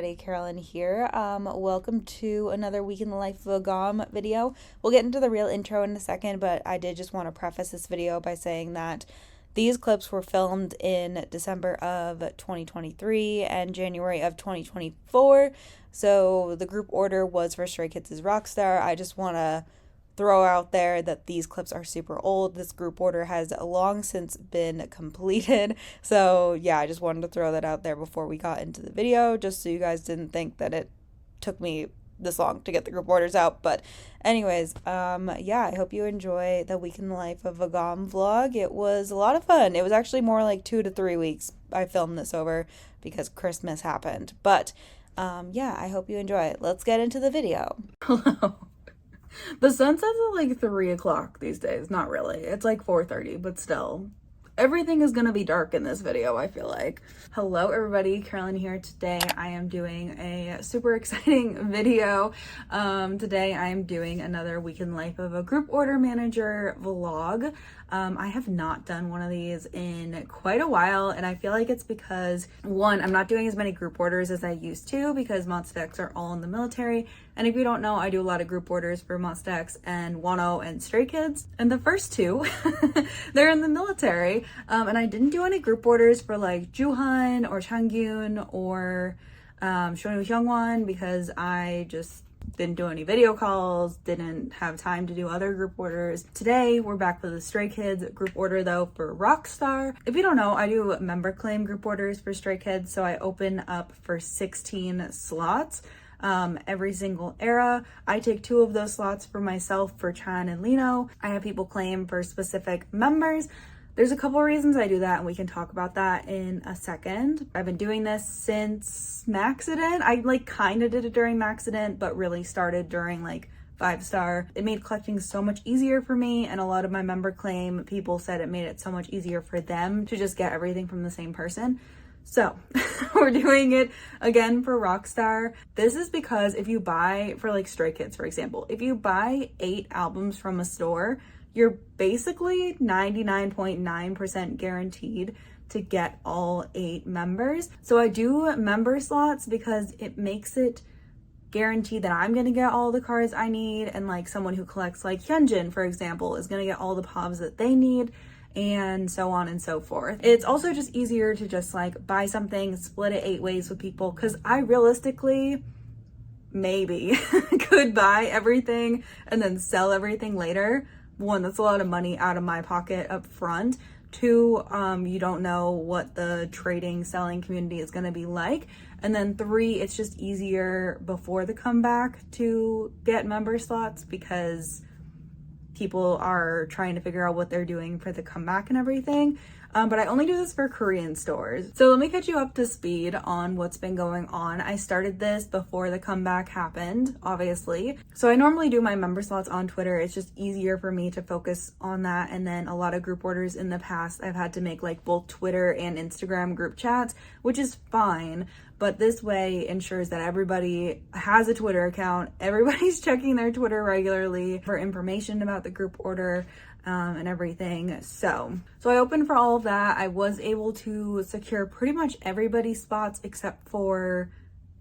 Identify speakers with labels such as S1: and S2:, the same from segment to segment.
S1: everybody, Carolyn here. Welcome to another week in the life of a GOM video. We'll get into the real intro in a second, but I did just want to preface this video by saying that these clips were filmed in December of 2023 and January of 2024. So the group order was for Stray Kids' Rockstar. I just want to throw out there that these clips are super old. This group order has long since been completed. So yeah, I just wanted to throw that out there before we got into the video, just so you guys didn't think that it took me this long to get the group orders out. But anyways, yeah, I hope you enjoy the week in the life of a GOM vlog. It was a lot of fun. It was actually more like 2 to 3 weeks I filmed this over because Christmas happened. But yeah, I hope you enjoy it. Let's get into the video.
S2: Hello. The sun sets at like 3 o'clock these days. Not really. It's like 4:30, but still. Everything is gonna be dark in this video, I feel like. Hello everybody, Carolyn here. Today I am doing a super exciting video. Today I am doing another week in life of a group order manager vlog. I have not done one of these in quite a while, and I feel like it's because, one, I'm not doing as many group orders as I used to because Monsta X are all in the military. And if you don't know, I do a lot of group orders for Monsta X and Wano and Stray Kids. And the first two, they're in the military. And I didn't do any group orders for like Juhan or Changyun or Shonu Hyungwon because I just didn't do any video calls, didn't have time to do other group orders. Today, we're back with the Stray Kids group order though for Rockstar. If you don't know, I do member claim group orders for Stray Kids, so I open up for 16 slots every single era. I take 2 of those slots for myself for Chan and Lino. I have people claim for specific members. There's a couple reasons I do that, and we can talk about that in a second. I've been doing this since Maxident. I like kind of did it during Maxident, but really started during like 5-star. It made collecting so much easier for me, and a lot of my member claim people said it made it so much easier for them to just get everything from the same person. So we're doing it again for Rockstar. This is because if you buy for like Stray Kids, for example, if you buy 8 albums from a store, you're basically 99.9% guaranteed to get all 8 members. So I do member slots because it makes it guaranteed that I'm gonna get all the cards I need, and like someone who collects like Hyunjin, for example, is gonna get all the pobs that they need, and so on and so forth. It's also just easier to just like buy something, split it 8 ways with people, because I realistically maybe could buy everything and then sell everything later. 1, that's a lot of money out of my pocket up front. 2, you don't know what the trading selling community is going to be like. And then 3, it's just easier before the comeback to get member slots because people are trying to figure out what they're doing for the comeback and everything. But I only do this for Korean stores. So let me catch you up to speed on what's been going on. I started this before the comeback happened, obviously. So I normally do my member slots on Twitter. It's just easier for me to focus on that. And then a lot of group orders in the past, I've had to make like both Twitter and Instagram group chats, which is fine. But this way ensures that everybody has a Twitter account. Everybody's checking their Twitter regularly for information about the group order and everything. So I opened for all of that. I was able to secure pretty much everybody's spots except for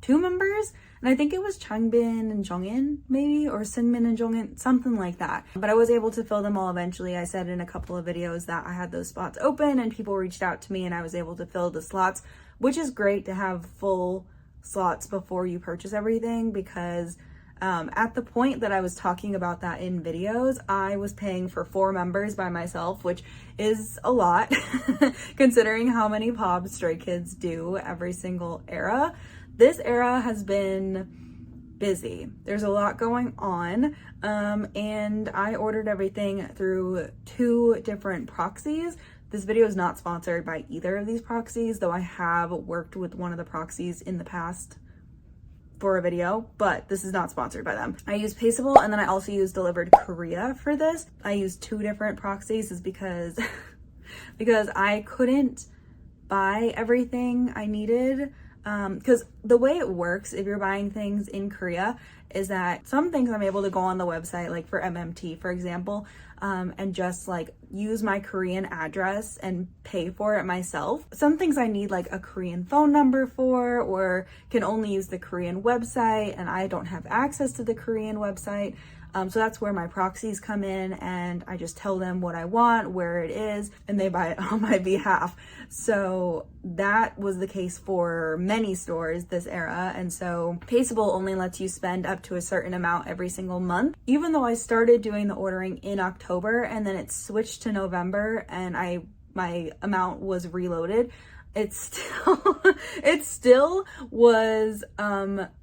S2: 2 members. And I think it was Changbin and Jongin, maybe, or Sinmin and Jongin, something like that. But I was able to fill them all eventually. I said in a couple of videos that I had those spots open and people reached out to me and I was able to fill the slots, which is great to have full slots before you purchase everything, because at the point that I was talking about that in videos, I was paying for 4 members by myself, which is a lot considering how many pobs Stray Kids do every single era. This era has been busy. There's a lot going on, and I ordered everything through 2 different proxies. This video is not sponsored by either of these proxies, though I have worked with one of the proxies in the past for a video, but this is not sponsored by them. I use Paceable, and then I also use Delivered Korea for this. I use 2 different proxies is because I couldn't buy everything I needed, because the way it works if you're buying things in Korea is that some things I'm able to go on the website, like for MMT, for example, and just like use my Korean address and pay for it myself. Some things I need like a Korean phone number for, or can only use the Korean website, and I don't have access to the Korean website. So that's where my proxies come in, and I just tell them what I want, where it is, and they buy it on my behalf. So that was the case for many stores this era. And so Paceable only lets you spend up to a certain amount every single month. Even though I started doing the ordering in October and then it switched to November and my amount was reloaded, it still was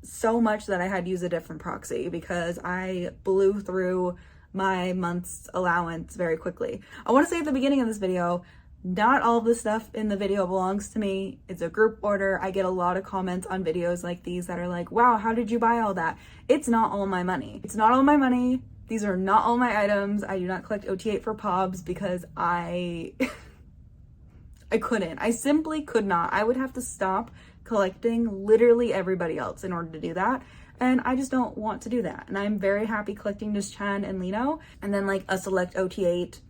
S2: so much that I had to use a different proxy because I blew through my month's allowance very quickly. I want to say at the beginning of this video, not all of the stuff in the video belongs to me. It's a group order. I get a lot of comments on videos like these that are like, wow, how did you buy all that? It's not all my money. It's not all my money. These are not all my items. I do not collect OT8 for POBs because I couldn't. I simply could not. I would have to stop collecting literally everybody else in order to do that. And I just don't want to do that. And I'm very happy collecting just Chan and Lino, and then like a select OT8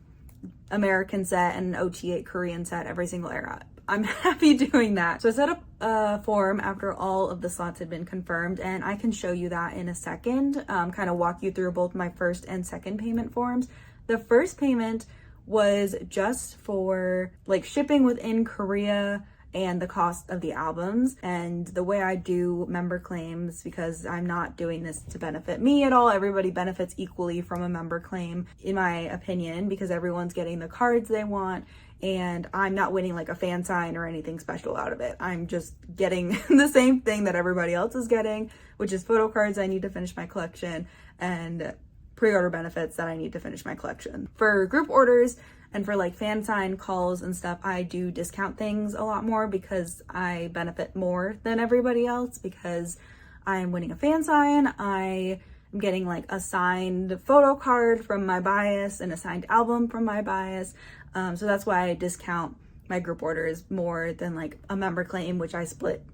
S2: American set and an OT8 Korean set every single era. I'm happy doing that. So I set up a form after all of the slots had been confirmed, and I can show you that in a second, kind of walk you through both my first and second payment forms. The first payment was just for like shipping within Korea and the cost of the albums. And the way I do member claims, because I'm not doing this to benefit me at all, everybody benefits equally from a member claim, in my opinion, because everyone's getting the cards they want, and I'm not winning like a fan sign or anything special out of it. I'm just getting the same thing that everybody else is getting, which is photo cards I need to finish my collection and pre-order benefits that I need to finish my collection. For group orders and for like fan sign calls and stuff, I do discount things a lot more because I benefit more than everybody else, because I'm winning a fan sign. I am getting like a signed photo card from my bias and a signed album from my bias. So that's why I discount my group orders more than like a member claim, which I split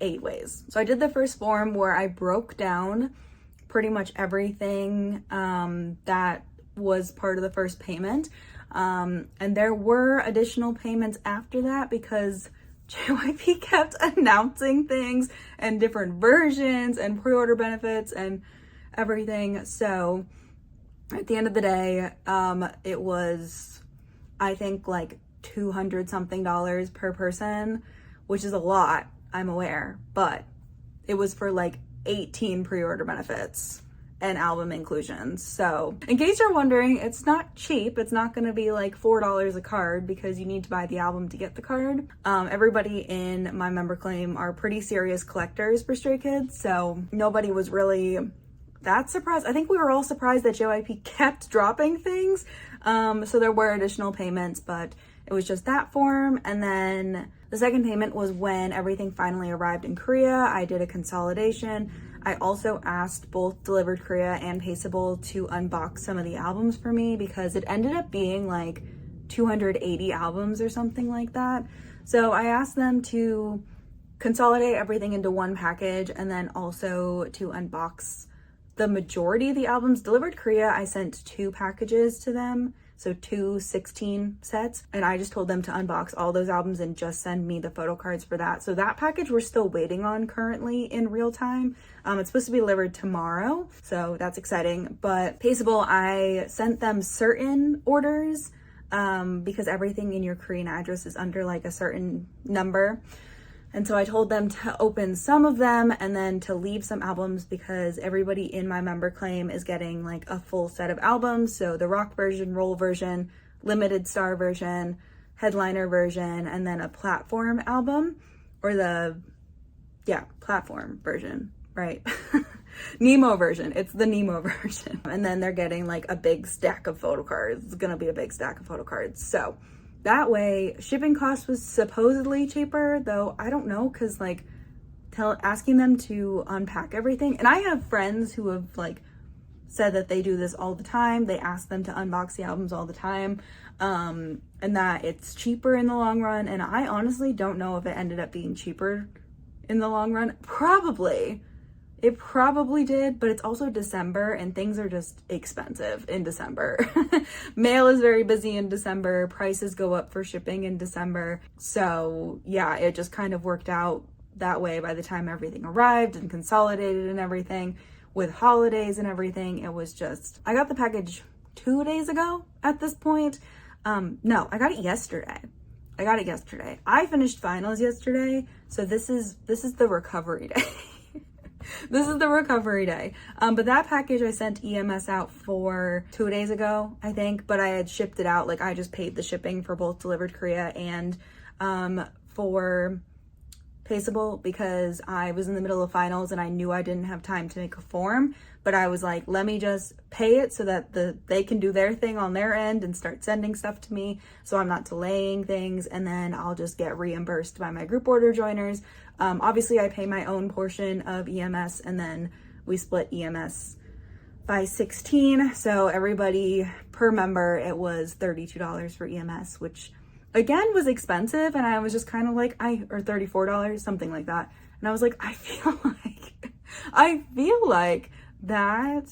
S2: 8 ways. So I did the first form where I broke down pretty much everything that was part of the first payment. And there were additional payments after that because JYP kept announcing things and different versions and pre-order benefits and everything. So at the end of the day, it was, I think, like $200 something per person, which is a lot, I'm aware, but it was for like 18 pre-order benefits and album inclusions. So in case you're wondering, it's not cheap. It's not going to be like $4 a card because you need to buy the album to get the card. Everybody in my member claim are pretty serious collectors for Stray Kids, so nobody was really that surprised. I think we were all surprised that JYP kept dropping things. So there were additional payments, but it was just that form. And then the second payment was when everything finally arrived in Korea. I did a consolidation. I also asked both Delivered Korea and Paceable to unbox some of the albums for me because it ended up being like 280 albums or something like that. So I asked them to consolidate everything into one package and then also to unbox the majority of the albums. Delivered Korea, I sent 2 packages to them. So 2 16 sets, and I just told them to unbox all those albums and just send me the photo cards for that. So that package we're still waiting on currently in real time. It's supposed to be delivered tomorrow, so that's exciting. But Paceable, I sent them certain orders because everything in your Korean address is under like a certain number. And so I told them to open some of them and then to leave some albums because everybody in my member claim is getting like a full set of albums. So the rock version, roll version, limited star version, headliner version, and then a platform album, or platform version, right? Nemo version. It's the Nemo version. And then they're getting like a big stack of photo cards. It's gonna be a big stack of photo cards. So that way, shipping cost was supposedly cheaper, though I don't know, because like asking them to unpack everything. And I have friends who have like said that they do this all the time. They ask them to unbox the albums all the time, and that it's cheaper in the long run. And I honestly don't know if it ended up being cheaper in the long run. Probably, It probably did, but it's also December and things are just expensive in December. Mail is very busy in December. Prices go up for shipping in December. So yeah, it just kind of worked out that way by the time everything arrived and consolidated and everything with holidays and everything. It was just, I got the package 2 days ago at this point. No, I got it yesterday. I finished finals yesterday. So this is the recovery day. This is the recovery day. But that package I sent EMS out for 2 days ago, I think, but I had shipped it out. Like I just paid the shipping for both Delivered Korea and for Paceable because I was in the middle of finals and I knew I didn't have time to make a form, but I was like, let me just pay it so that they can do their thing on their end and start sending stuff to me so I'm not delaying things, and then I'll just get reimbursed by my group order joiners. Obviously I pay my own portion of EMS and then we split EMS by 16. So everybody per member, it was $32 for EMS, which again was expensive. And I was just kind of like, or $34, something like that. And I was like, I feel like that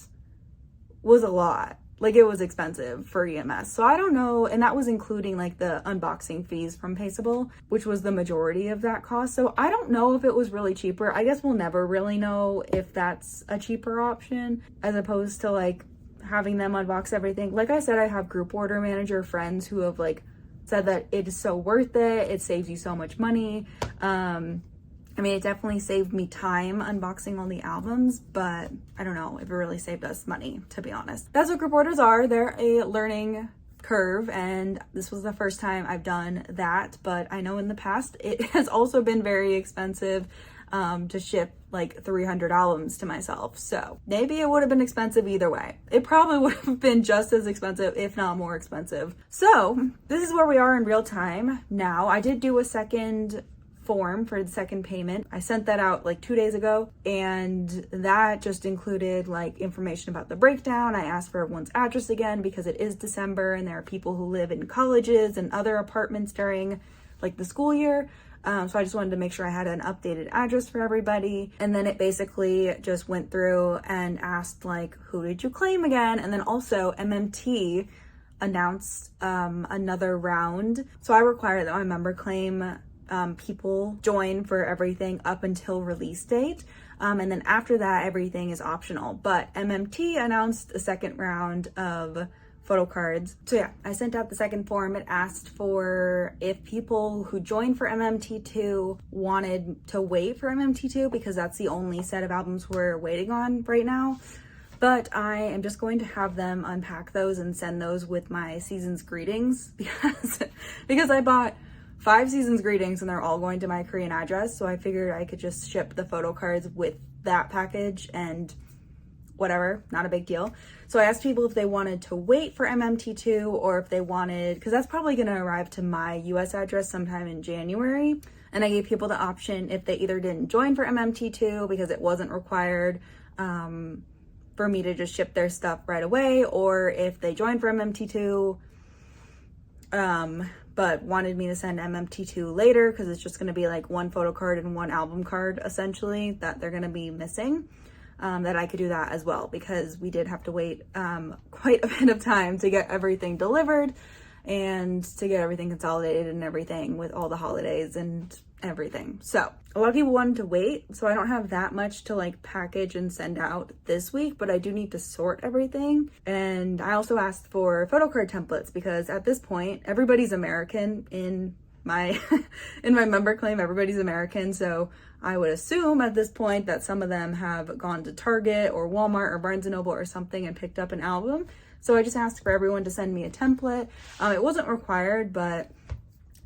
S2: was a lot. Like it was expensive for EMS. So I don't know. And that was including like the unboxing fees from Paceable, which was the majority of that cost. So I don't know if it was really cheaper. I guess we'll never really know if that's a cheaper option as opposed to like having them unbox everything. Like I said, I have group order manager friends who have like said that it is so worth it. It saves you so much money. I mean, it definitely saved me time unboxing all the albums, but I don't know if it really saved us money, to be honest. That's what group orders are. They're a learning curve, and this was the first time I've done that, but I know in the past it has also been very expensive to ship like 300 albums to myself. So maybe it would have been expensive either way. It probably would have been just as expensive, if not more expensive. So this is where we are in real time now. I did do a second form for the second payment. I sent that out like 2 days ago, and that just included like information about the breakdown. I asked for everyone's address again because it is December and there are people who live in colleges and other apartments during like the school year. So I just wanted to make sure I had an updated address for everybody. And then it basically just went through and asked like, who did you claim again? And then also MMT announced another round. So I require that my member claim people join for everything up until release date. And then after that, everything is optional. But MMT announced a second round of photo cards. So yeah, I sent out the second form. It asked for if people who joined for MMT2 wanted to wait for MMT2 because that's the only set of albums we're waiting on right now. But I am just going to have them unpack those and send those with my season's greetings because I bought 5 seasons greetings and they're all going to my Korean address. So I figured I could just ship the photo cards with that package and whatever, not a big deal. So I asked people if they wanted to wait for MMT2 or if they wanted, because that's probably going to arrive to my US address sometime in January. And I gave people the option if they either didn't join for MMT2 because it wasn't required for me to just ship their stuff right away, or if they joined for MMT2 but wanted me to send MMT2 later because it's just going to be like one photo card and one album card essentially that they're going to be missing, that I could do that as well because we did have to wait quite a bit of time to get everything delivered and to get everything consolidated and everything with all the holidays and everything. So a lot of people wanted to wait, so I don't have that much to like package and send out this week, but I do need to sort everything. And I also asked for photo card templates because at this point everybody's American in my in my member claim. Everybody's American, so I would assume at this point that some of them have gone to Target or Walmart or Barnes & Noble or something and picked up an album. So I just asked for everyone to send me a template. It wasn't required, but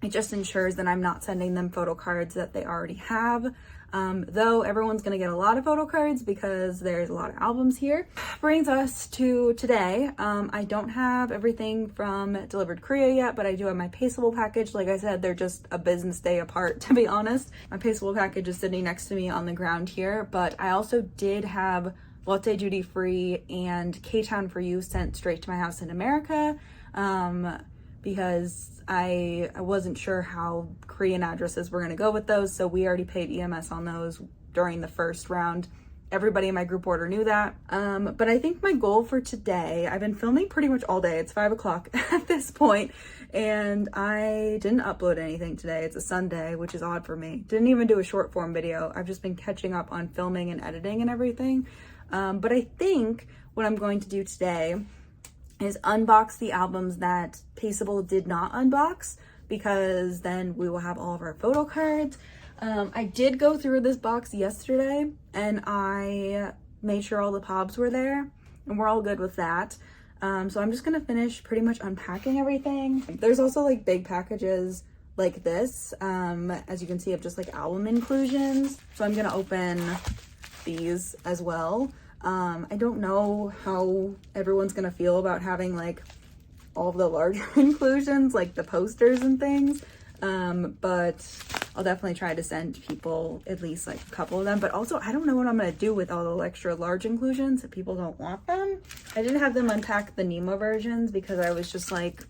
S2: it just ensures that I'm not sending them photo cards that they already have. Though everyone's gonna get a lot of photo cards because there's a lot of albums here. Brings us to today. I don't have everything from Delivered Korea yet, but I do have my Paceable package. Like I said, they're just a business day apart, to be honest. My Paceable package is sitting next to me on the ground here, but I also did have Lotte Duty Free and K-Town for You sent straight to my house in America. Because I wasn't sure how Korean addresses were going to go with those. So we already paid EMS on those during the first round Everybody in my group order knew that. But I think my goal for today, I've been filming pretty much all day. It's 5 o'clock at this point, and I didn't upload anything today. It's a Sunday, which is odd for me. Didn't even do a short form video. I've just been catching up on filming and editing and everything. But I think what I'm going to do today is unbox the albums that Paceable did not unbox, because then we will have all of our photo cards. I did go through this box yesterday and I made sure all the pobs were there and we're all good with that. So I'm just gonna finish pretty much unpacking everything. There's also like big packages like this, as you can see, of just like album inclusions. So I'm gonna open these as well. I don't know how everyone's gonna feel about having like all of the larger inclusions, like the posters and things. But I'll definitely try to send people at least like a couple of them. But also, I don't know what I'm going to do with all the extra large inclusions if people don't want them. I didn't have them unpack the Nemo versions because I was just like,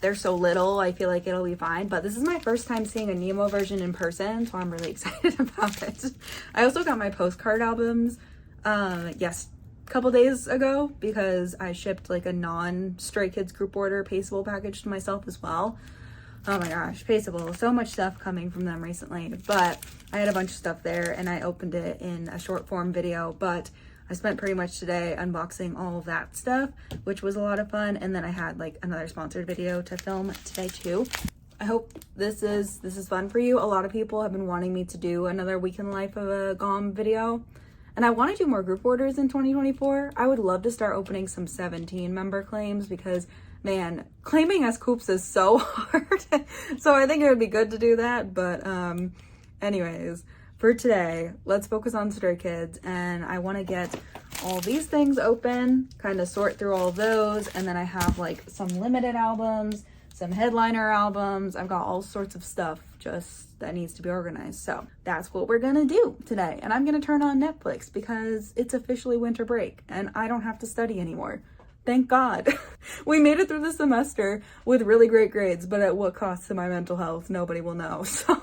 S2: they're so little, I feel like it'll be fine. But this is my first time seeing a Nemo version in person, so I'm really excited about it. I also got my postcard albums, yes, a couple days ago, because I shipped like a non-Stray Kids group order Paceable package to myself as well. Oh my gosh, Paceable, so much stuff coming from them recently. But I had a bunch of stuff there and I opened it in a short form video, but I spent pretty much today unboxing all of that stuff, which was a lot of fun. And then I had like another sponsored video to film today too. I hope this is fun for you. A lot of people have been wanting me to do another week in the life of a GOM video. And I want to do more group orders in 2024. I would love to start opening some 17 member claims because, man, claiming as Kpop is so hard. So I think it would be good to do that. But anyways, for today, let's focus on Stray Kids. And I want to get all these things open, kind of sort through all of those. And then I have like some limited albums, some headliner albums. I've got all sorts of stuff just that needs to be organized. So that's what we're gonna do today. And I'm gonna turn on Netflix because it's officially winter break and I don't have to study anymore. Thank God. We made it through the semester with really great grades, but at what cost to my mental health, nobody will know. So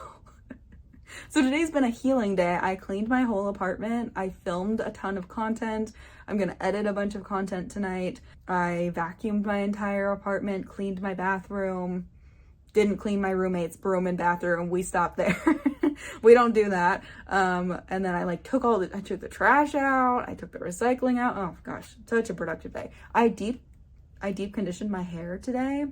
S2: today's been a healing day. I cleaned my whole apartment. I filmed a ton of content. I'm gonna edit a bunch of content tonight. I vacuumed my entire apartment, cleaned my bathroom, didn't clean my roommate's room and bathroom. We stopped there. We don't do that. And then I like took the trash out. I took the recycling out. Oh gosh, such a productive day. I deep conditioned my hair today.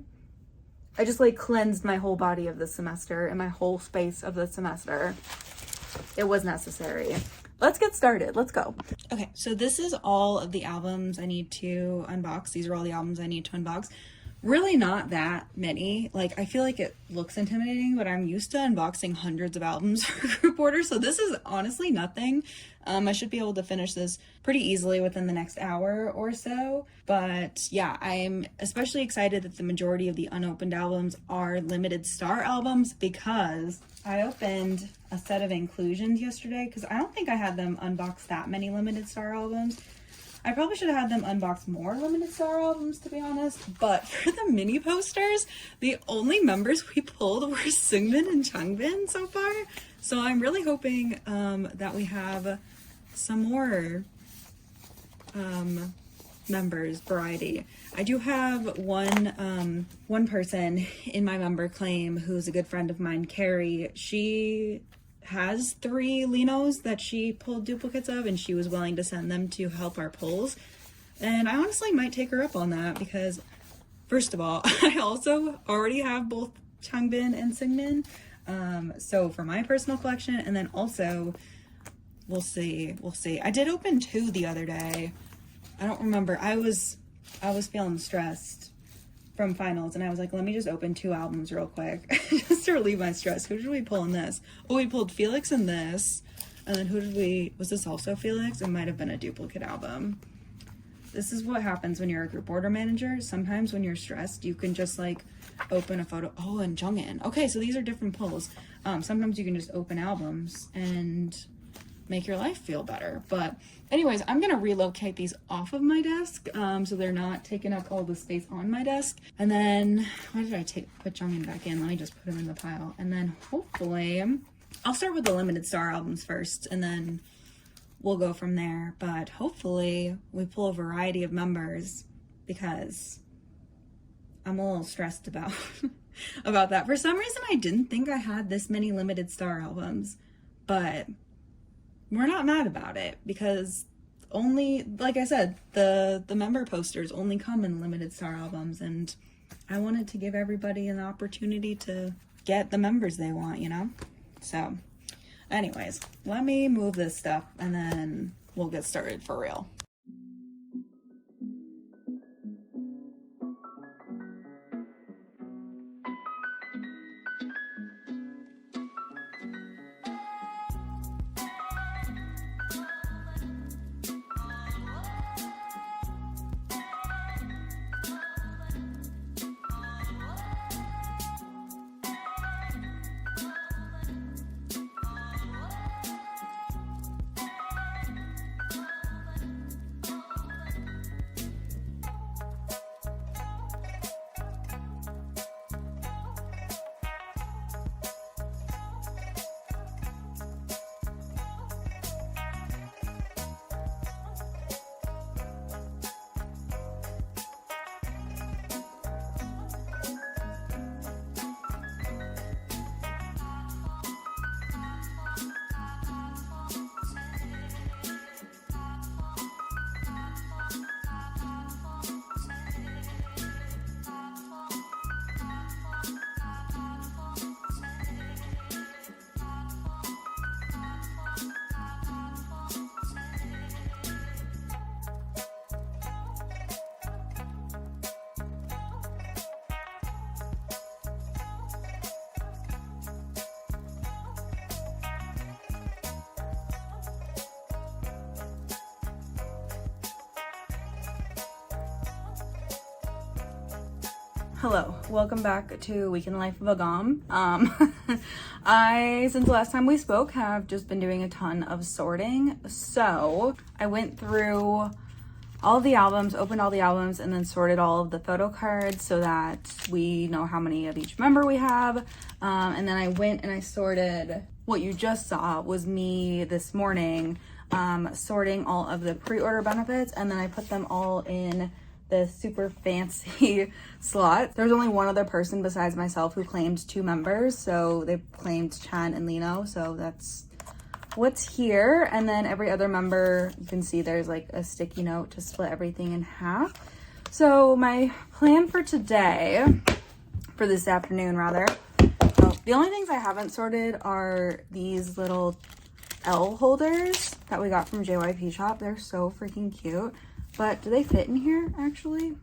S2: I just like cleansed my whole body of the semester and my whole space of the semester. It was necessary. Let's get started. Let's go. Okay, so this is all of the albums I need to unbox. These are all the albums I need to unbox. Really not that many. Like, I feel like it looks intimidating, but I'm used to unboxing hundreds of albums for group orders, so this is honestly nothing. I should be able to finish this pretty easily within the next hour or so. But yeah, I'm especially excited that the majority of the unopened albums are limited star albums, because I opened a set of inclusions yesterday, because I don't think I had them unbox that many limited star albums. I probably should have had them unbox more limited star albums, to be honest. But for the mini posters, the only members we pulled were Seungmin and Changbin so far. So I'm really hoping that we have some more members variety. I do have one person in my member claim who's a good friend of mine, Carrie. She has 3 Linos that she pulled duplicates of, and she was willing to send them to help our pulls. And I honestly might take her up on that, because first of all, I also already have both Changbin and Seungmin. So for my personal collection, and then also we'll see. I did open 2 the other day. I don't remember. I was feeling stressed from finals, and I was like, let me just open 2 albums real quick just to relieve my stress. Who did we pull in this? Oh, we pulled Felix in this, and then was this also Felix? It might have been a duplicate album. This is what happens when you're a group order manager. Sometimes when you're stressed, you can just like open a photo. Oh, and Jungin. Okay, so these are different pulls. Sometimes you can just open albums and make your life feel better. But anyways, I'm gonna relocate these off of my desk, so they're not taking up all the space on my desk. And then why did I put Jungin back in? Let me just put him in the pile. And then hopefully I'll start with the limited star albums first, and then
S1: we'll go from there. But hopefully we pull a variety of members, because I'm a little stressed about about that. For some reason, I didn't think I had this many limited star albums, but we're not mad about it, because only, like I said, the member posters only come in limited star albums, and I wanted to give everybody an opportunity to get the members they want, you know? So anyways, let me move this stuff and then we'll get started for real. Hello, welcome back to Week in the Life of a Gom. I, since the last time we spoke, have just been doing a ton of sorting. So I went through all of the albums, opened all the albums, and then sorted all of the photo cards so that we know how many of each member we have. And then I went and I sorted, what you just saw was me this morning sorting all of the pre-order benefits, and then I put them all in the super fancy slot. There's only one other person besides myself who claimed 2 members, so they claimed Chan and Lino, so that's what's here. And then every other member, you can see there's like a sticky note to split everything in half. So my plan for today, for this afternoon rather, the only things I haven't sorted are these little L holders that we got from JYP Shop. They're so freaking cute. But do they fit in here, actually?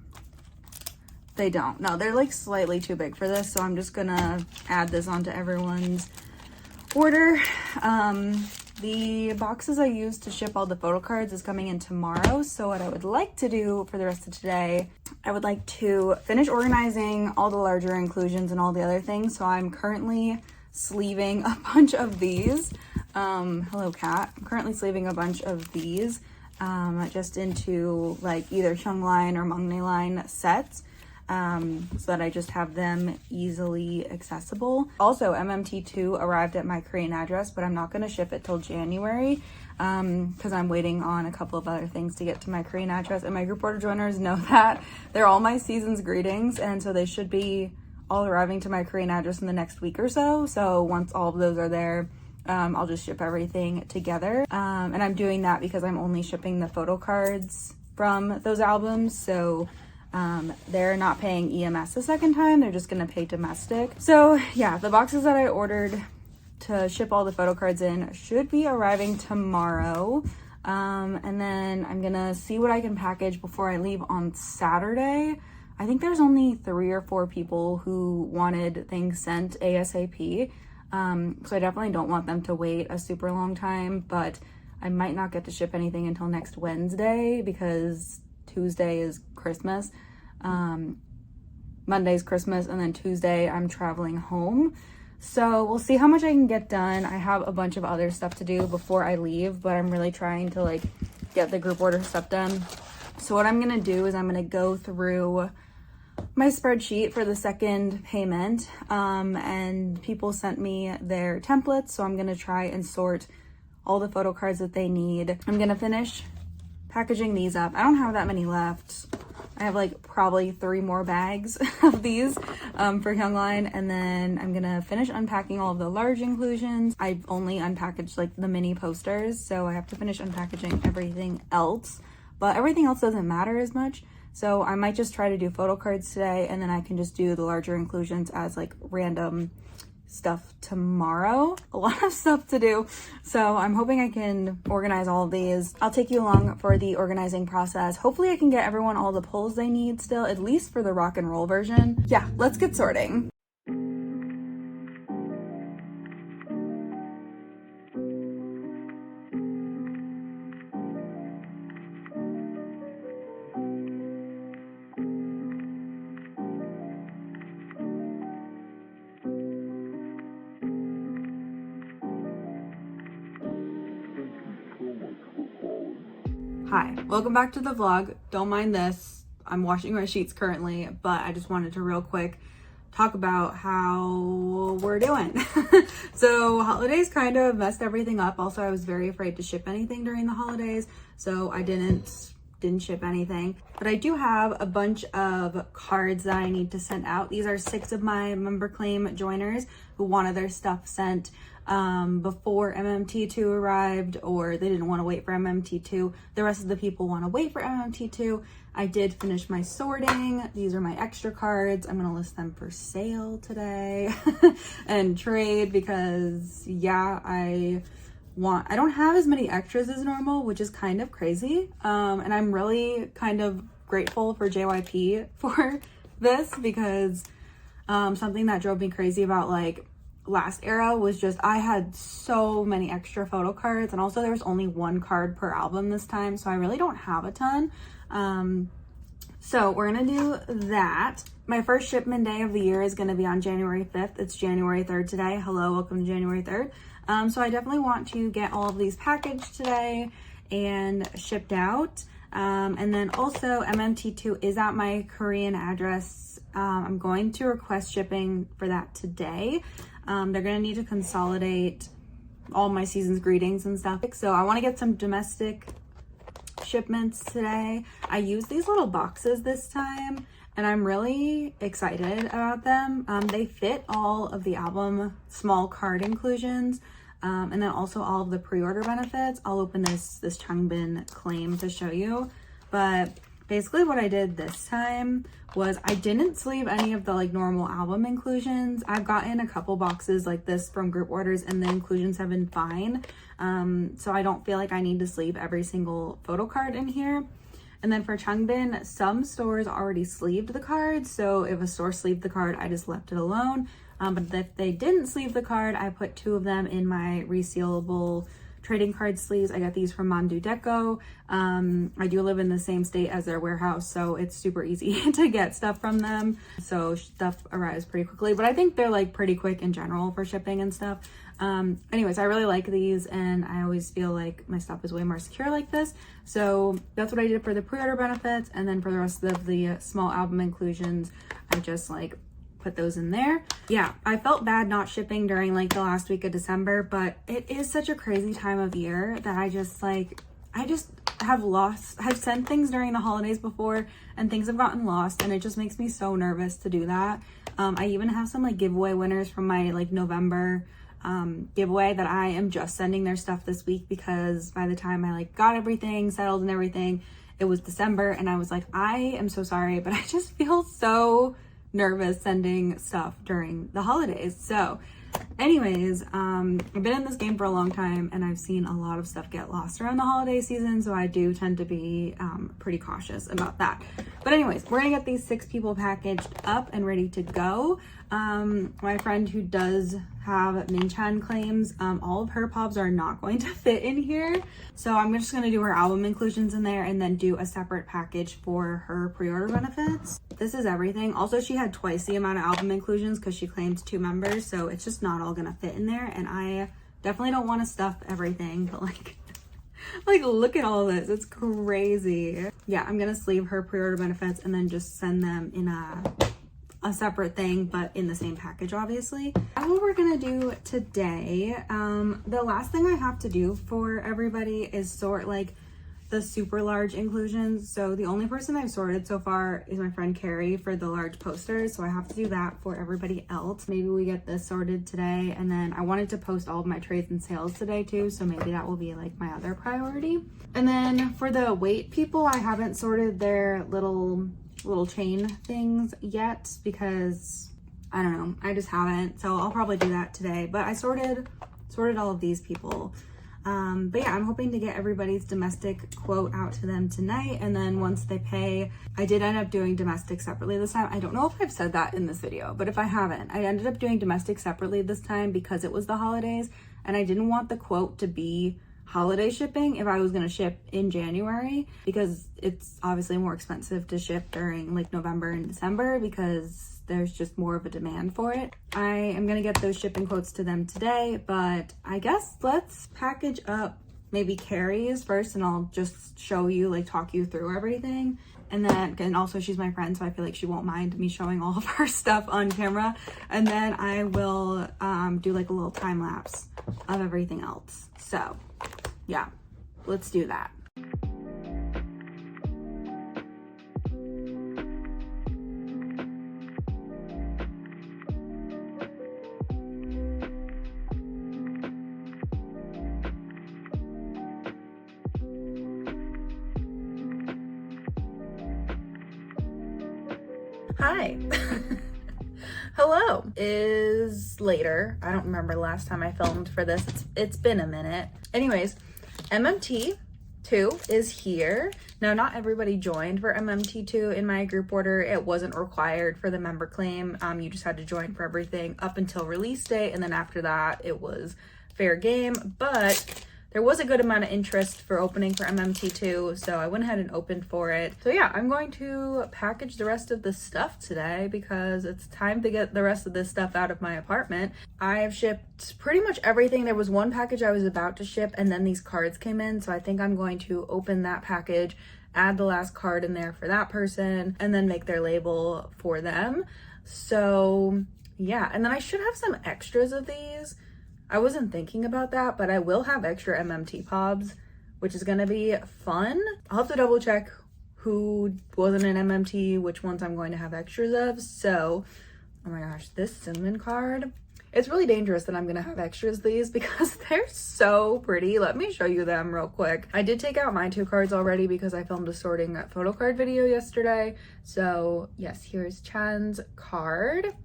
S1: They don't. No, they're like slightly too big for this, so I'm just gonna add this onto everyone's order. The boxes I used to ship all the photo cards is coming in tomorrow, so what I would like to do for the rest of today, I would like to finish organizing all the larger inclusions and all the other things. So I'm currently sleeving a bunch of these. Hello, cat. I'm currently sleeving a bunch of these. Just into like either Hyungline or Mangnae line sets, so that I just have them easily accessible. Also, MMT2 arrived at my Korean address, but I'm not going to ship it till January because I'm waiting on a couple of other things to get to my Korean address, and my group order joiners know that. They're all my season's greetings, and so they should be all arriving to my Korean address in the next week or so. So once all of those are there, I'll just ship everything together. And I'm doing that because I'm only shipping the photo cards from those albums. So they're not paying EMS a second time. They're just going to pay domestic. So yeah, the boxes that I ordered to ship all the photo cards in should be arriving tomorrow. And then I'm going to see what I can package before I leave on Saturday. I think there's only 3 or 4 people who wanted things sent ASAP. So I definitely don't want them to wait a super long time, but I might not get to ship anything until next Wednesday because Tuesday is Christmas. Monday's Christmas, and then Tuesday I'm traveling home. So we'll see how much I can get done. I have a bunch of other stuff to do before I leave, but I'm really trying to like get the group order stuff done. So what I'm gonna do is I'm gonna go through my spreadsheet for the second payment, and people sent me their templates, so I'm gonna try and sort
S2: all the photo cards that they need. I'm gonna finish packaging these up. I don't have that many left. I have like probably 3 more bags of these for Young Line, and then I'm gonna finish unpacking all of the large inclusions. I've only unpackaged like the mini posters, so I have to finish unpackaging everything else, but everything else doesn't matter as much. So I might just try to do photo cards today, and then I can just do the larger inclusions as like random stuff tomorrow. A lot of stuff to do, so I'm hoping I can organize all of these. I'll take you along for the organizing process. Hopefully I can get everyone all the pulls they need still, at least for the rock and roll version. Yeah, let's get sorting. Hi, welcome back to the vlog. Don't mind this. I'm washing my sheets currently, but I just wanted to real quick talk about how we're doing. So holidays kind of messed everything up. Also, I was very afraid to ship anything during the holidays, so I didn't ship anything. But I do have a bunch of cards that I need to send out. These are 6 of my member claim joiners who wanted their stuff sent before MMT2 arrived, or they didn't want to wait for MMT2. The rest of the people want to wait for MMT2. I did finish my sorting. These are my extra cards. I'm gonna list them for sale today and trade, because yeah, I don't have as many extras as normal, which is kind of crazy. And I'm really kind of grateful for JYP for this, because something that drove me crazy about like last era was just I had so many extra photo cards, and also there was only 1 card per album this time, so I really don't have a ton. So we're gonna do that. My first shipment day of the year is gonna be on January 5th. It's January 3rd today. Hello, welcome to January 3rd. So I definitely want to get all of these packaged today and shipped out. And then also MMT2 is at my Korean address. I'm going to request shipping for that today. They're gonna need to consolidate all my season's greetings and stuff. So I wanna get some domestic shipments today. I used these little boxes this time, and I'm really excited about them. They fit all of the album small card inclusions, and then also all of the pre-order benefits. I'll open this Changbin claim to show you, but basically what I did this time was I didn't sleeve any of the like normal album inclusions. I've gotten a couple boxes like this from group orders, and the inclusions have been fine. So I don't feel like I need to sleeve every single photo card in here. And then for Changbin, some stores already sleeved the card, so if a store sleeved the card, I just left it alone. But if they didn't sleeve the card, I put 2 of them in my resealable trading card sleeves. I got these from Mandu Deco. I do live in the same state as their warehouse, so it's super easy to get stuff from them. So stuff arrives pretty quickly, but I think they're like pretty quick in general for shipping and stuff. Anyways, I really like these, and I always feel like my stuff is way more secure like this. So that's what I did for the pre-order benefits, and then for the rest of the small album inclusions, I just like put those in there. Yeah, I felt bad not shipping during like the last week of December, but it is such a crazy time of year that I just have sent things during the holidays before, and things have gotten lost, and it just makes me so nervous to do that. I even have some like giveaway winners from my like November giveaway that I am just sending their stuff this week, because by the time I like got everything settled and everything, it was December, and I was like, I am so sorry, but I just feel so nervous sending stuff during the holidays. So anyways, I've been in this game for a long time, and I've seen a lot of stuff get lost around the holiday season, so I do tend to be pretty cautious about that. But anyways, we're gonna get these 6 people packaged up and ready to go. My friend who does have Minchan claims, all of her pops are not going to fit in here, so I'm just gonna do her album inclusions in there and then do a separate package for her pre-order benefits. This is everything. Also, she had twice the amount of album inclusions because she claimed 2 members, so it's just not all gonna fit in there, and I definitely don't want to stuff everything, but like look at all this, it's crazy. Yeah, I'm gonna sleeve her pre-order benefits and then just send them in a
S1: a separate thing, but in the same package, obviously. That's what we're gonna do today. The last thing I have to do for everybody is sort like the super large inclusions. So the only person I've sorted so far is my friend Carrie for the large posters. So I have to do that for everybody else. Maybe we get this sorted today. And then I wanted to post all of my trades and sales today too. So maybe that will be like my other priority. And then for the weight people, I haven't sorted their little chain things yet because I don't know, I just haven't. So I'll probably do that today. But I sorted all of these people. But yeah, I'm hoping to get everybody's domestic quote out to them tonight. And then once they pay, I did end up doing domestic separately this time. I don't know if I've said that in this video, but if I haven't, I ended up doing domestic separately this time because it was the holidays and I didn't want the quote to be holiday shipping if I was going to ship in January, because it's obviously more expensive to ship during like November and December because there's just more of a demand for it. I am gonna get those shipping quotes to them today, but I guess let's package up maybe Carrie's first and I'll just show you, like talk you through everything. And also she's my friend, so I feel like she won't mind me showing all of her stuff on camera. And then I will do like a little time lapse of everything else. So yeah, let's do that. Hi. Hello. Is later. I don't remember the last time I filmed for this. It's been a minute. Anyways, MMT2 is here. Now, not everybody joined for MMT2 in my group order. It wasn't required for the member claim. You just had to join for everything up until release date, and then after that, it was fair game. But there was a good amount of interest for opening for MMT2, so I went ahead and opened for it. So yeah, I'm going to package the rest of the stuff today because it's time to get the rest of this stuff out of my apartment. I've shipped pretty much everything. There was one package I was about to ship and then these cards came in, so I think I'm going to open that package, add the last card in there for that person, and then make their label for them. So yeah, and then I should have some extras of these. I wasn't thinking about that, but I will have extra MMT pobs, which is gonna be fun. I'll have to double check who wasn't an MMT, which ones I'm going to have extras of. So, oh my gosh, this cinnamon card. It's really dangerous that I'm gonna have extras of these because they're so pretty. Let me show you them real quick. I did take out my 2 cards already because I filmed a sorting photo card video yesterday. So yes, here's Chan's card.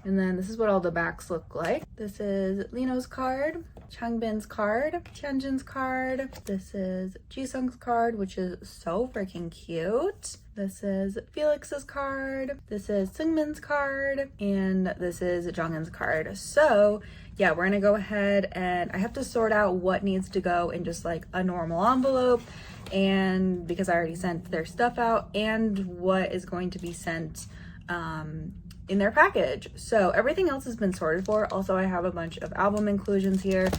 S1: And then this is what all the backs look like. This is Lino's card, Changbin's card, Tianjin's card. This is Jisung's card, which is so freaking cute. This is Felix's card. This is Seungmin's card. And this is Jonghyun's card. So yeah, we're gonna go ahead and I have to sort out what needs to go in just like a normal envelope, and because I already sent their stuff out, and what is going to be sent in their package. So everything else has been sorted for. Also, I have a bunch of album inclusions here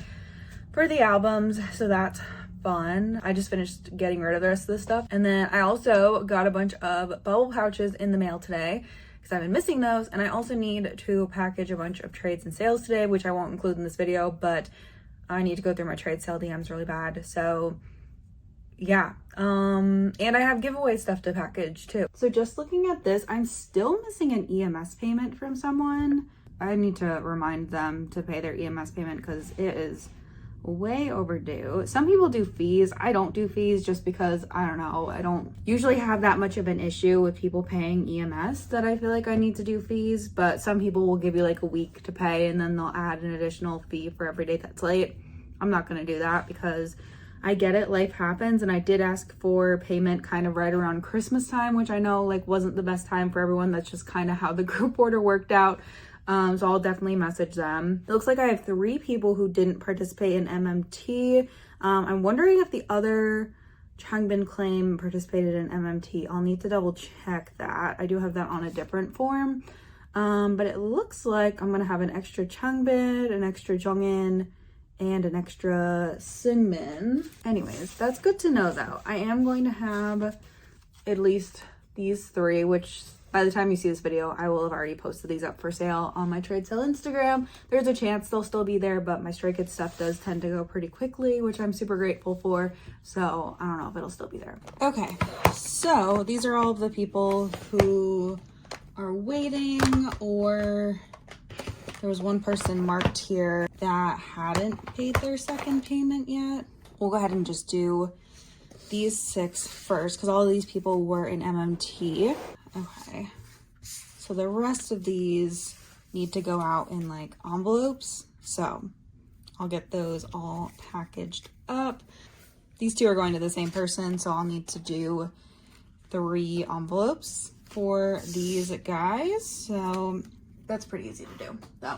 S1: for the albums, so that's fun. I just finished getting rid of the rest of this stuff. And then I also got a bunch of bubble pouches in the mail today because I've been missing those. And I also need to package a bunch of trades and sales today, which I won't include in this video, but I need to go through my trade sale DMs really bad. So yeah, and I have giveaway stuff to package too. So just looking at this, I'm still missing an EMS payment from someone. I need to remind them to pay their EMS payment because it is way overdue. Some people do fees. I don't do fees just because, I don't know, I don't usually have that much of an issue with people paying EMS that I feel like I need to do fees, but some people will give you like a week to pay and then they'll add an additional fee for every day that's late. I'm not gonna do that because I get it, life happens, and I did ask for payment kind of right around Christmas time, which I know like wasn't the best time for everyone. That's just kind of how the group order worked out. So I'll definitely message them. It looks like I have 3 people who didn't participate in MMT. I'm wondering if the other Changbin claim participated in MMT. I'll need to double check that. I do have that on a different form. But it looks like I'm gonna have an extra Changbin, an extra Jongin, and an extra Seungmin. Anyways, that's good to know though. I am going to have at least these 3, which
S2: by the time you see this video, I will have already posted these up for sale on my trade sale Instagram. There's a chance they'll still be there, but my Stray Kids stuff does tend to go pretty quickly, which I'm super grateful for. So I don't know if it'll still be there. Okay, so these are all of the people who are waiting, or there was one person marked here that hadn't paid their second payment yet. We'll go ahead and just do these 6 first because all of these people were in MMT. Okay, so the rest of these need to go out in like envelopes. So I'll get those all packaged up. These 2 are going to the same person, so I'll need to do 3 envelopes for these guys. So that's pretty easy to do though.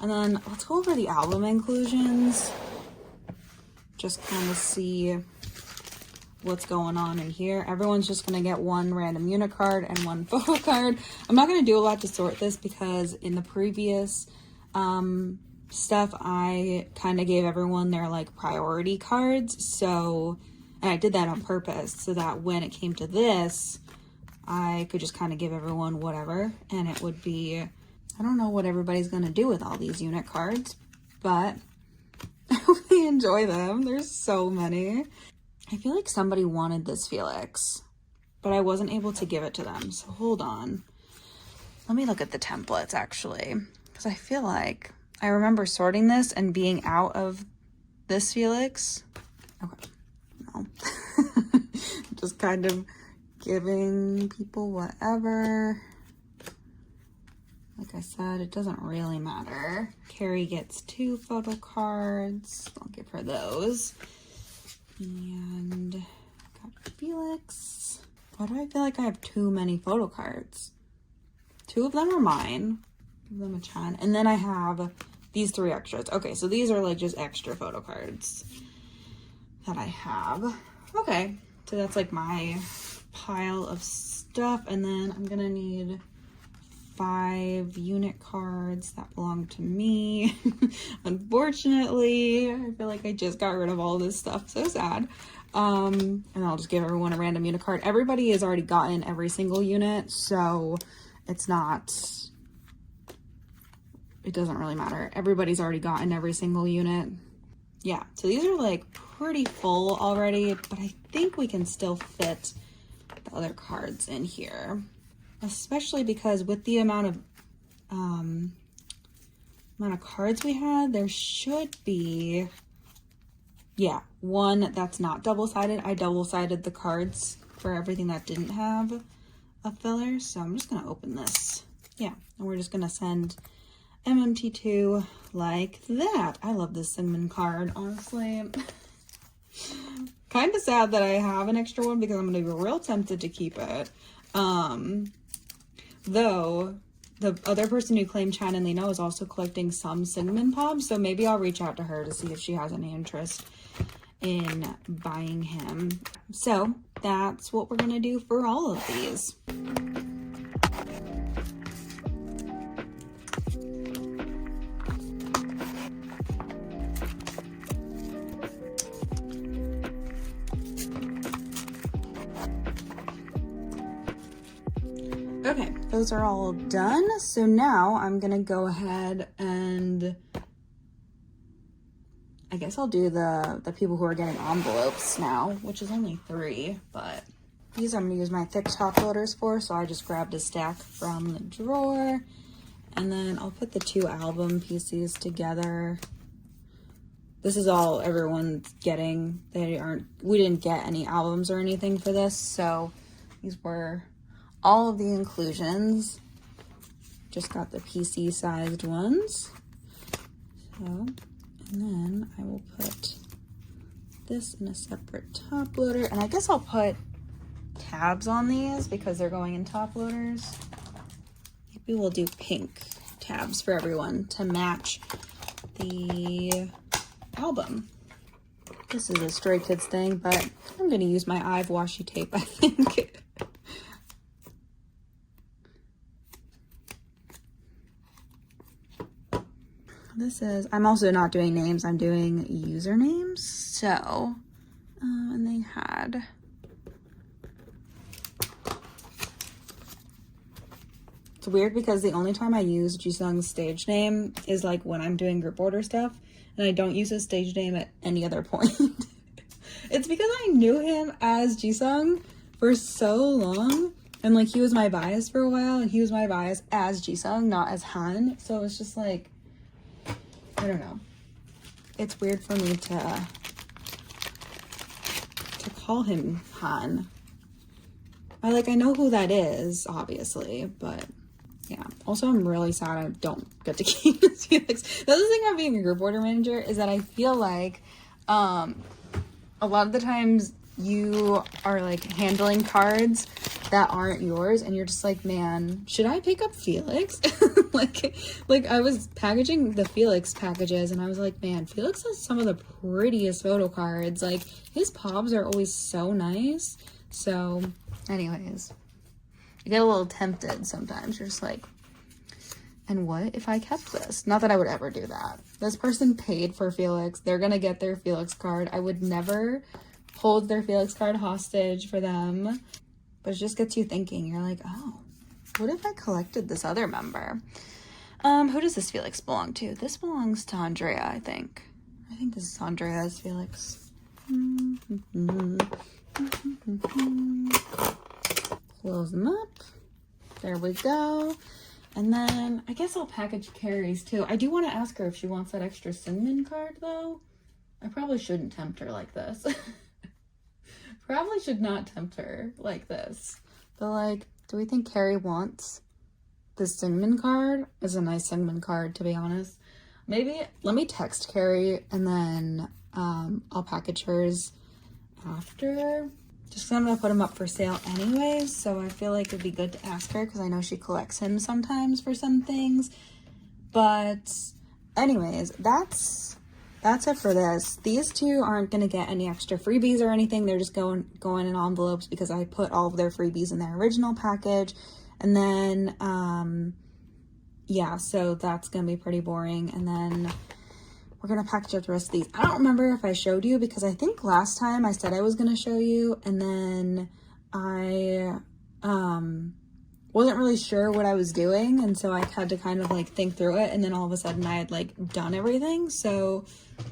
S2: And then let's go over the album inclusions. Just kind of see what's going on in here. Everyone's just gonna get 1 random unit card and 1 photo card. I'm not gonna do a lot to sort this because in the previous stuff I kind of gave everyone their like priority cards, so, and I did that on purpose so that when it came to this I could just kind of give everyone whatever, and it would be, I don't know what everybody's gonna do with all these unit cards, but I really enjoy them. There's so many. I feel like somebody wanted this Felix, but I wasn't able to give it to them. So hold on. Let me look at the templates actually, because I feel like I remember sorting this and being out of this Felix. Okay, no. Just kind of giving people whatever. Like I said, it doesn't really matter. Carrie gets 2 photo cards. I'll give her those. And got Felix. Why do I feel like I have too many photo cards? 2 of them are mine. Give them a Chan. And then I have these 3 extras. Okay, so these are like just extra photo cards that I have. Okay, so that's like my pile of stuff. And then I'm gonna need 5 unit cards that belong to me. Unfortunately, I feel like I just got rid of all this stuff. So sad. And I'll just give everyone a random unit card. Everybody has already gotten every single unit, so it's not, it doesn't really matter. Everybody's already gotten every single unit. Yeah, so these are like pretty full already, but I think we can still fit the other cards in here. Especially because with the amount of cards we had, there should be, yeah, 1 that's not double-sided. I double-sided the cards for everything that didn't have a filler. So I'm just gonna open this. Yeah, and we're just gonna send MMT2 like that. I love this cinnamon card, honestly. Kind of sad that I have an extra one because I'm gonna be real tempted to keep it. Though the other person who claimed China and Lino is also collecting some cinnamon pops, so maybe I'll reach out to her to see if she has any interest in buying him. So that's what we're gonna do for all of these. Okay, those are all done. So now I'm gonna go ahead and I guess I'll do the people who are getting envelopes now, which is only 3, but these I'm gonna use my thick top loaders for, so I just grabbed a stack from the drawer, and then I'll put the 2 album pieces together. This is all everyone's getting. We didn't get any albums or anything for this, so these were all of the inclusions. Just got the PC sized ones. So, and then I will put this in a separate top loader, and I guess I'll put tabs on these because they're going in top loaders. Maybe we'll do pink tabs for everyone to match the album. This is a Stray Kids thing, but I'm gonna use my Ive washi tape, I think. This is, I'm also not doing names, I'm doing usernames. So, and they had weird because the only time I use Jisung's stage name is like when I'm doing group order stuff, and I don't use his stage name at any other point. It's because I knew him as Jisung for so long, and like he was my bias for a while, and he was my bias as Jisung, not as Han. So it's just like, I don't know. It's weird for me to call him Han. I know who that is, obviously, but yeah. Also, I'm really sad I don't get to keep his Felix. The other thing about being a group order manager is that I feel like a lot of the times you are like handling cards that aren't yours, and you're just like, man, should I pick up Felix? like I was packaging the Felix packages, and I was like, man, Felix has some of the prettiest photo cards. Like, his pobs are always so nice. So anyways, you get a little tempted sometimes. You're just like, and what if I kept this? Not that I would ever do that. This person paid for Felix. They're gonna get their Felix card. I would never hold their Felix card hostage for them. But it just gets you thinking. You're like, oh, what if I collected this other member? Who does this Felix belong to? This belongs to Andrea, I think. I think this is Andrea's Felix. Close them up. There we go. And then I guess I'll package Carrie's too. I do want to ask her if she wants that extra cinnamon card though. I probably shouldn't tempt her like this. Probably should not tempt her like this. But like, do we think Carrie wants this cinnamon card? It's a nice cinnamon card, to be honest. Maybe let me text Carrie and then I'll package hers after. Just 'cause I'm gonna put him up for sale anyways, so I feel like it'd be good to ask her because I know she collects him sometimes for some things. But anyways, that's it for this. These two aren't gonna get any extra freebies or anything. They're just going in envelopes because I put all of their freebies in their original package. And then yeah, so that's gonna be pretty boring. And then we're gonna package up the rest of these. I don't remember if I showed you because I think last time I said I was gonna show you, and then I wasn't really sure what I was doing, and so I had to kind of like think through it, and then all of a sudden I had like done everything. So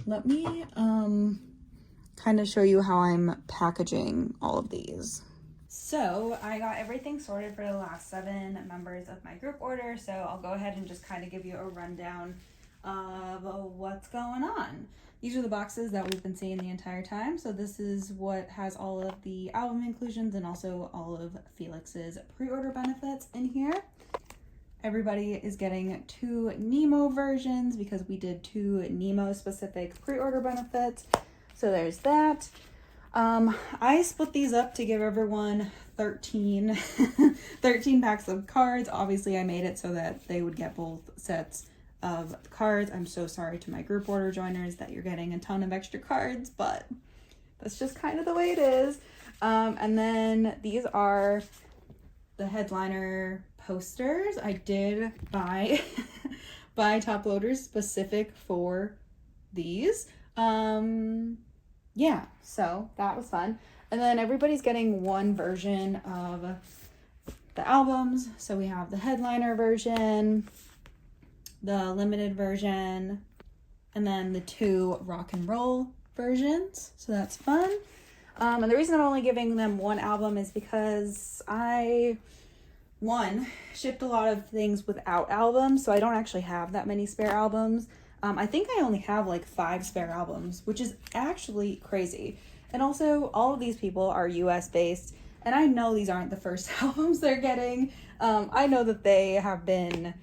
S2: let me kind of show you how I'm packaging all of these. So I got everything sorted for the last 7 members of my group order, so I'll go ahead and just kind of give you a rundown of what's going on. These are the boxes that we've been seeing the entire time. So this is what has all of the album inclusions and also all of Felix's pre-order benefits in here. Everybody is getting 2 Nemo versions because we did 2 Nemo specific pre-order benefits. So there's that. I split these up to give everyone 13 packs of cards. Obviously I made it so that they would get both sets of cards. I'm so sorry to my group order joiners that you're getting a ton of extra cards, but that's just kind of the way it is. And then these are the headliner posters. I did buy top loaders specific for these. Yeah, so that was fun. And then everybody's getting 1 version of the albums. So we have the headliner version, the limited version, and then the 2 rock and roll versions. So that's fun. And the reason I'm only giving them 1 album is because I, 1, shipped a lot of things without albums, so I don't actually have that many spare albums. I think I only have like 5 spare albums, which is actually crazy. And also, all of these people are US based, and I know these aren't the first albums they're getting. I know that they have been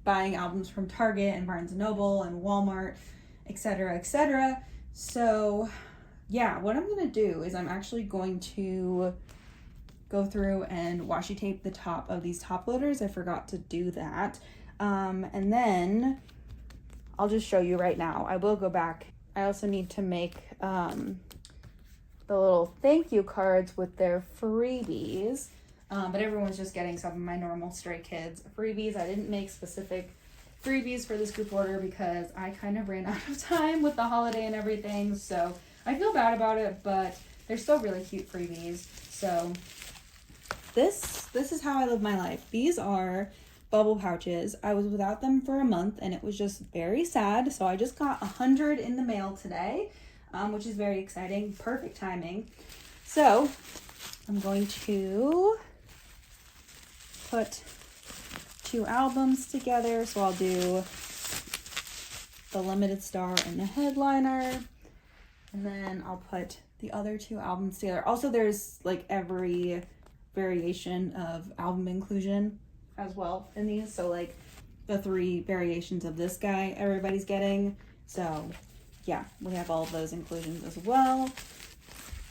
S2: buying albums from Target and Barnes & Noble and Walmart, etc., etc. So yeah, what I'm gonna do is I'm actually going to go through and washi tape the top of these top loaders. I forgot to do that. And then I'll just show you right now. I will go back. I also need to make the little thank you cards with their freebies. But everyone's just getting some of my normal Stray Kids freebies. I didn't make specific freebies for this group order because I kind of ran out of time with the holiday and everything. So I feel bad about it, but they're still really cute freebies. So
S1: this is how I live my life. These are bubble pouches. I was without them for a month and it was just very sad. So I just got 100 in the mail today, which is very exciting. Perfect timing. So I'm going to put 2 albums together. So I'll do the Limited Star and the Headliner, and then I'll put the other 2 albums together. Also, there's like every variation of album inclusion as well in these. So like the 3 variations of this guy everybody's getting. So yeah, we have all of those inclusions as well.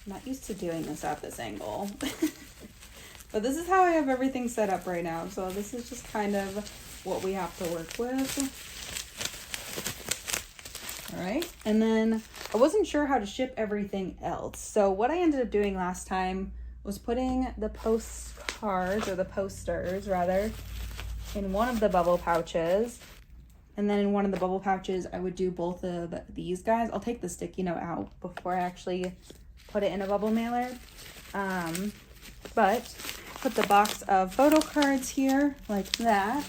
S1: I'm not used to doing this at this angle. But this is how I have everything set up right now. So this is just kind of what we have to work with. All right, and then I wasn't sure how to ship everything else. So what I ended up doing last time was putting the postcards, or the posters rather, in one of the bubble pouches. And then in one of the bubble pouches, I would do both of these guys. I'll take the sticky note out before I actually put it in a bubble mailer. But put the box of photo cards here like that.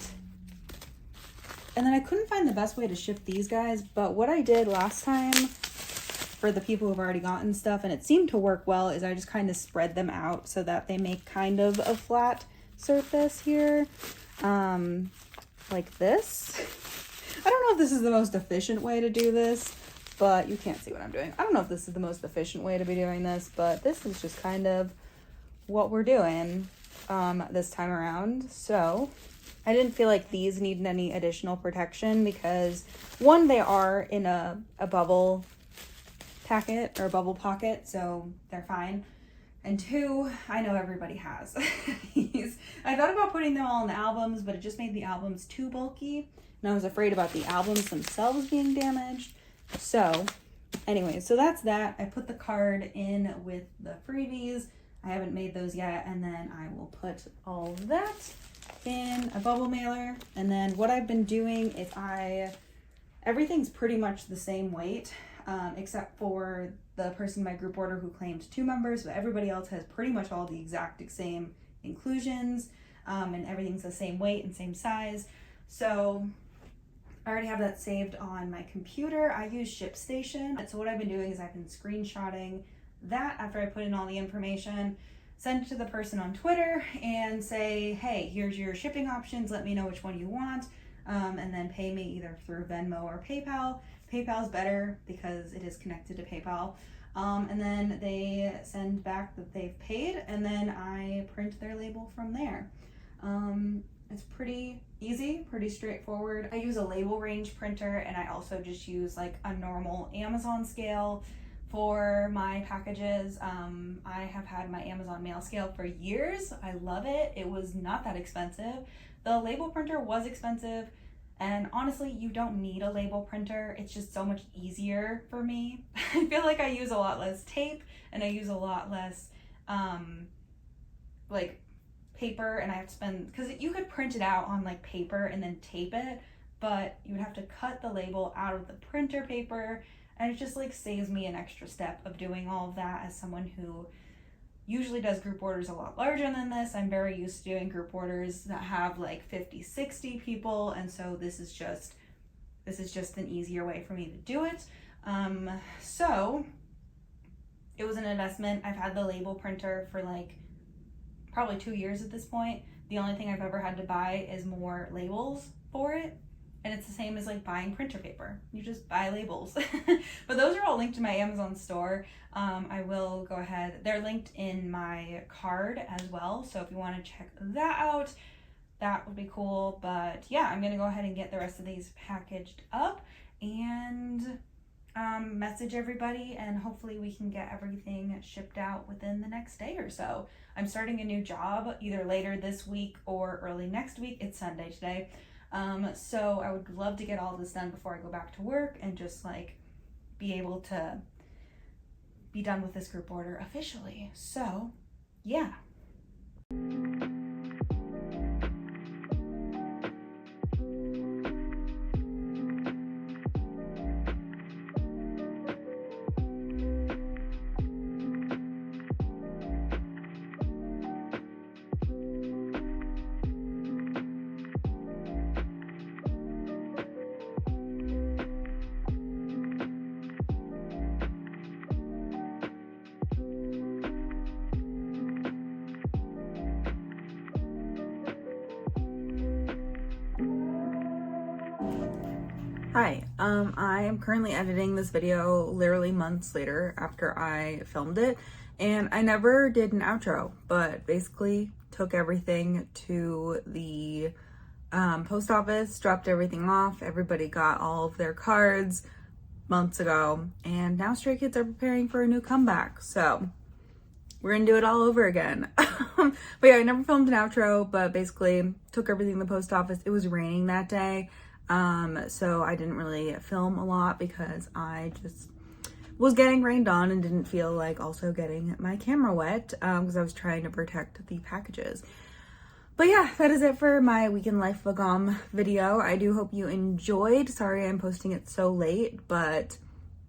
S1: And then I couldn't find the best way to ship these guys, but what I did last time for the people who've already gotten stuff, and it seemed to work well, is I just kind of spread them out so that they make kind of a flat surface here, like this. I don't know if this is the most efficient way to do this, but you can't see what I'm doing. I don't know if this is the most efficient way to be doing this, but this is just kind of what we're doing this time around. So I didn't feel like these needed any additional protection because 1, they are in a bubble packet or a bubble pocket, so they're fine. And 2, I know everybody has these. I thought about putting them all in the albums, but it just made the albums too bulky. And I was afraid about the albums themselves being damaged. So anyway, so that's that. I put the card in with the freebies. I haven't made those yet. And then I will put all of that in a bubble mailer. And then what I've been doing is everything's pretty much the same weight, except for the person in my group order who claimed 2 members, but everybody else has pretty much all the exact same inclusions, and everything's the same weight and same size. So I already have that saved on my computer. I use ShipStation. And so what I've been doing is I've been screenshotting that after I put in all the information, send it to the person on Twitter and say, hey, here's your shipping options. Let me know which one you want. And then pay me either through Venmo or PayPal. PayPal's better because it is connected to PayPal. And then they send back that they've paid, and then I print their label from there. It's pretty easy, pretty straightforward. I use a label range printer, and I also just use like a normal Amazon scale for my packages. I have had my Amazon mail scale for years. I love it. It was not that expensive. The label printer was expensive, and honestly, you don't need a label printer. It's just so much easier for me. I feel like I use a lot less tape, and I use a lot less like paper, and I have to spend, because you could print it out on like paper and then tape it, but you would have to cut the label out of the printer paper, and it just like saves me an extra step of doing all of that. As someone who usually does group orders a lot larger than this, I'm very used to doing group orders that have like 50-60 people, and so this is just an easier way for me to do it. So it was an investment. I've had the label printer for like probably 2 years at this point. The only thing I've ever had to buy is more labels for it. And it's the same as like buying printer paper. You just buy labels. But those are all linked to my Amazon store. I will go ahead. They're linked in my card as well. So if you want to check that out, that would be cool. But yeah, I'm going to go ahead and get the rest of these packaged up and message everybody, and hopefully we can get everything shipped out within the next day or so. I'm starting a new job either later this week or early next week. It's Sunday today. So I would love to get all this done before I go back to work and just like be able to be done with this group order officially. So yeah.
S2: Hi, I am currently editing this video literally months later after I filmed it, and I never did an outro, but basically took everything to the post office, dropped everything off. Everybody got all of their cards months ago, and now Stray Kids are preparing for a new comeback, so we're gonna do it all over again. But yeah, I never filmed an outro, but basically took everything to the post office. It was raining that day. So I didn't really film a lot because I just was getting rained on and didn't feel like also getting my camera wet because I was trying to protect the packages. But yeah, that is it for my weekend life vlog video. I do hope you enjoyed. Sorry I'm posting it so late, but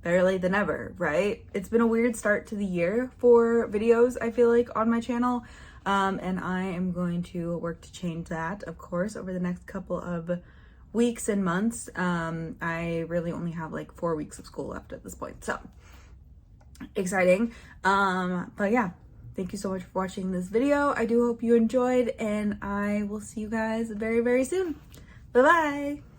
S2: better late than never, right? It's been a weird start to the year for videos, I feel like, on my channel. And I am going to work to change that, of course, over the next couple of weeks and months. I really only have like 4 weeks of school left at this point, so exciting. But yeah, thank you so much for watching this video. I do hope you enjoyed, and I will see you guys very, very soon. Bye-bye.